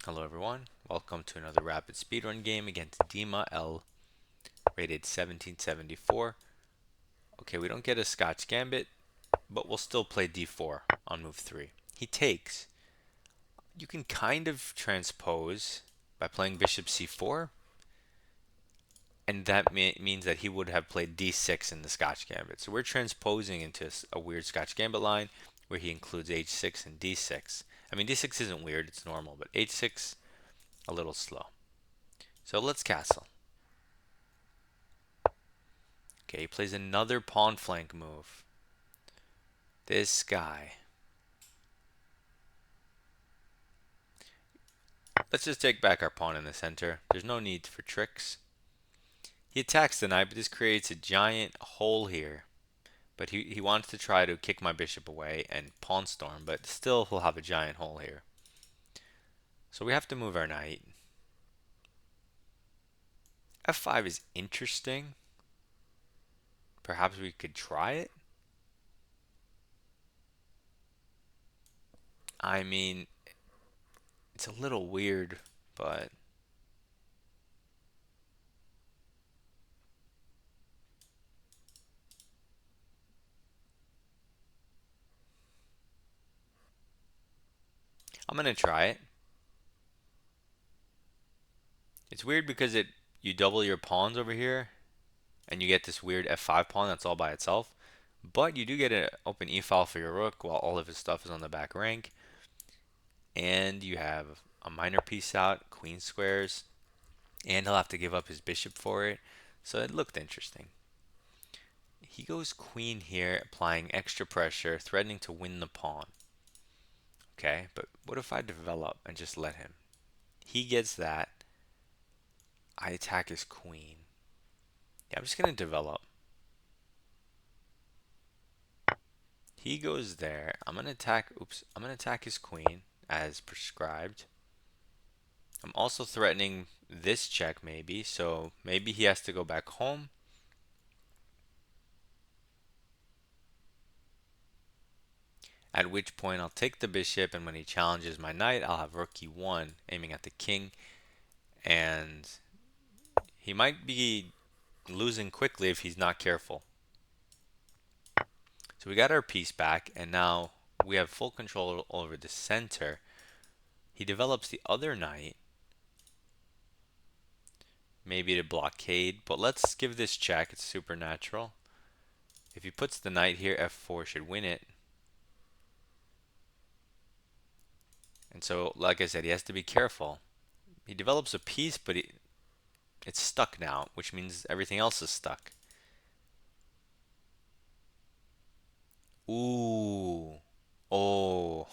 Hello everyone, welcome to another rapid speedrun game against Dima L, rated 1774. Okay, we don't get a Scotch Gambit, but we'll still play d4 on move 3. He takes. You can kind of transpose by playing bishop c4, and that means that he would have played d6 in the Scotch Gambit. So we're transposing into a weird Scotch Gambit line where he includes h6 and d6. I mean, d6 isn't weird, it's normal, but h6, a little slow. So let's castle. Okay, he plays another pawn flank move. This guy. Let's just take back our pawn in the center. There's no need for tricks. He attacks the knight, but this creates a giant hole here. But he wants to try to kick my bishop away and pawn storm, but still he'll have a giant hole here. So we have to move our knight. f5 is interesting. Perhaps we could try it. I mean, it's a little weird, but I'm gonna try it. It's weird because you double your pawns over here, and you get this weird f5 pawn that's all by itself. But you do get an open e-file for your rook while all of his stuff is on the back rank. And you have a minor piece out, queen squares, and he'll have to give up his bishop for it. So it looked interesting. He goes queen here, applying extra pressure, threatening to win the pawn. Okay, but what if I develop and just let him? He gets that. I attack his queen. Yeah, I'm just going to develop. He goes there. I'm going to attack, I'm going to attack his queen as prescribed. I'm also threatening this check maybe, so maybe he has to go back home. At which point I'll take the bishop, and when he challenges my knight, I'll have rook e1 aiming at the king, and he might be losing quickly if he's not careful. So we got our piece back, and now we have full control over the center. He develops the other knight, maybe to blockade, but let's give this check. It's supernatural. If he puts the knight here, f4 should win it. And so, like I said, he has to be careful. He develops a piece, but it's stuck now, which means everything else is stuck. Ooh. Oh.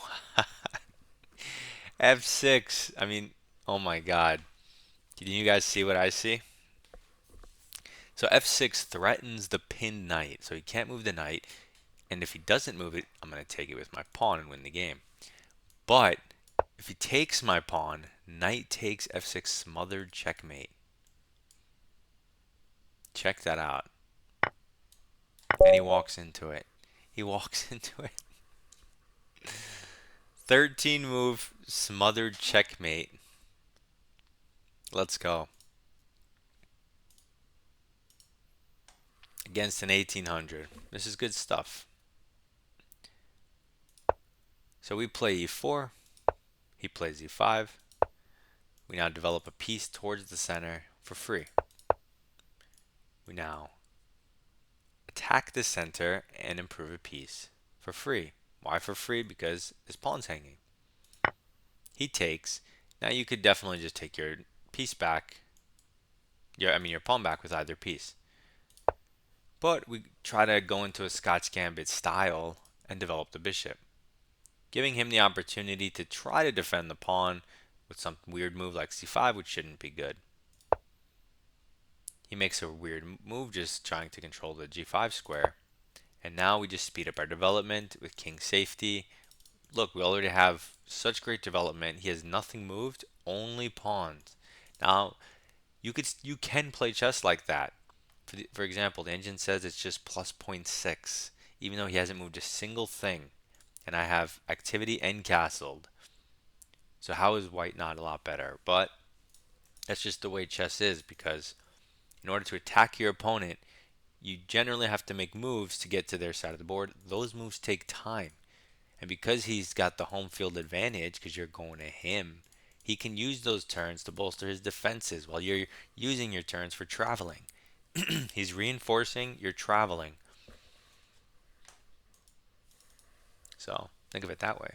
F6. I mean, oh my God. Can you guys see what I see? So F6 threatens the pinned knight. So he can't move the knight. And if he doesn't move it, I'm going to take it with my pawn and win the game. But if he takes my pawn, knight takes F6 smothered checkmate. Check that out. And he walks into it. He walks into it. 13 move smothered checkmate. Let's go. Against an 1800. This is good stuff. So we play e4. He plays e5. We now develop a piece towards the center for free. We now attack the center and improve a piece for free. Why for free? Because his pawn's hanging. He takes. Now you could definitely just take your piece back. Your pawn back with either piece. But we try to go into a Scotch Gambit style and develop the bishop, giving him the opportunity to try to defend the pawn with some weird move like c5, which shouldn't be good. He makes a weird move just trying to control the g5 square. And now we just speed up our development with king safety. Look, we already have such great development. He has nothing moved, only pawns. Now, you can play chess like that. For example, the engine says it's just plus zero point 0.6, even though he hasn't moved a single thing. And I have activity and castled. So how is white not a lot better? But that's just the way chess is, because in order to attack your opponent, you generally have to make moves to get to their side of the board. Those moves take time. And because he's got the home field advantage, because you're going to him, he can use those turns to bolster his defenses while you're using your turns for traveling. He's reinforcing, you're traveling. So think of it that way.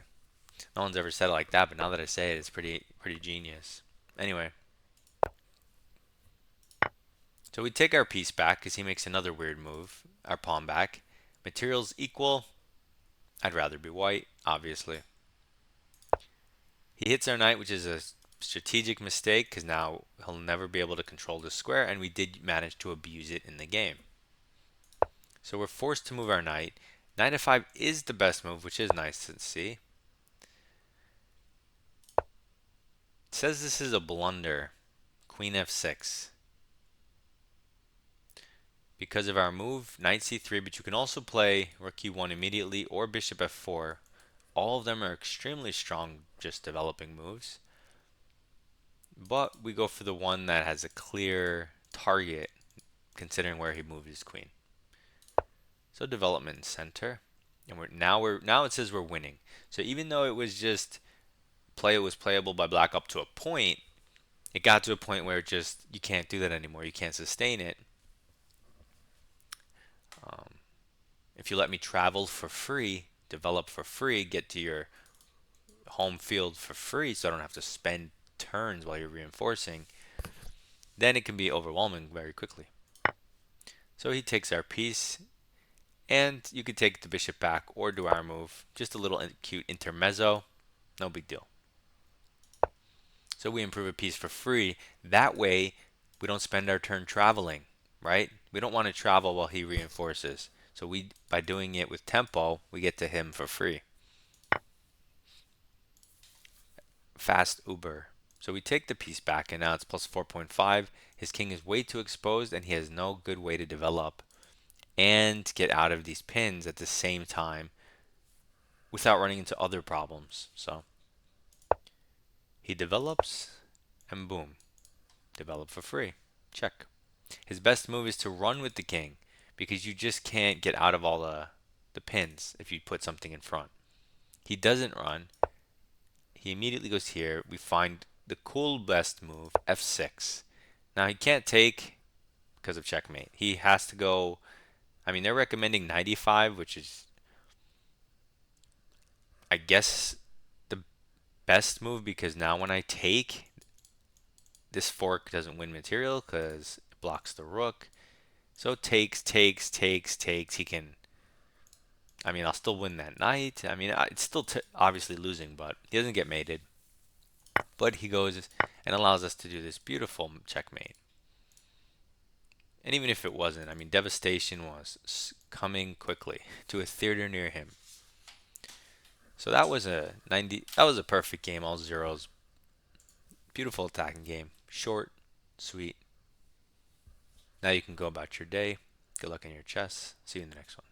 No one's ever said it like that, but now that I say it, it's pretty genius. Anyway, so we take our piece back because he makes another weird move. Our pawn back. Materials equal. I'd rather be white, obviously. He hits our knight, which is a strategic mistake because now he'll never be able to control the square, and we did manage to abuse it in the game. So we're forced to move our knight. Knight f5 is the best move, which is nice to see. It says this is a blunder. Queen f6. Because of our move, knight c3, but you can also play rook e1 immediately or bishop f4. All of them are extremely strong, just developing moves. But we go for the one that has a clear target, considering where he moved his queen. So development center, and now it says we're winning. So even though it was just it was playable by black up to a point, it got to a point where you can't do that anymore. You can't sustain it. If you let me travel for free, develop for free, get to your home field for free, so I don't have to spend turns while you're reinforcing, then it can be overwhelming very quickly. So he takes our piece, and you could take the bishop back or do our move. Just a little cute intermezzo, no big deal. So we improve a piece for free. That way, we don't spend our turn traveling, right? We don't want to travel while he reinforces. So by doing it with tempo, we get to him for free. Fast Uber. So we take the piece back, and now it's plus 4.5. His king is way too exposed, and he has no good way to develop and get out of these pins at the same time without running into other problems. So he develops, and boom, develop for free. Check. His best move is to run with the king, because you just can't get out of all the pins if you put something in front. He doesn't run. He immediately goes here. We find the cool best move, f6. Now he can't take because of checkmate. He has to go. I mean, they're recommending 95, which is, I guess, the best move, because now when I take, this fork doesn't win material because it blocks the rook. So takes. He can. I mean, I'll still win that knight. I mean, it's still obviously losing, but he doesn't get mated. But he goes and allows us to do this beautiful checkmate. And even if it wasn't, I mean, devastation was coming quickly to a theater near him. So that was a perfect game, all zeros. Beautiful attacking game. Short, sweet. Now you can go about your day. Good luck in your chess. See you in the next one.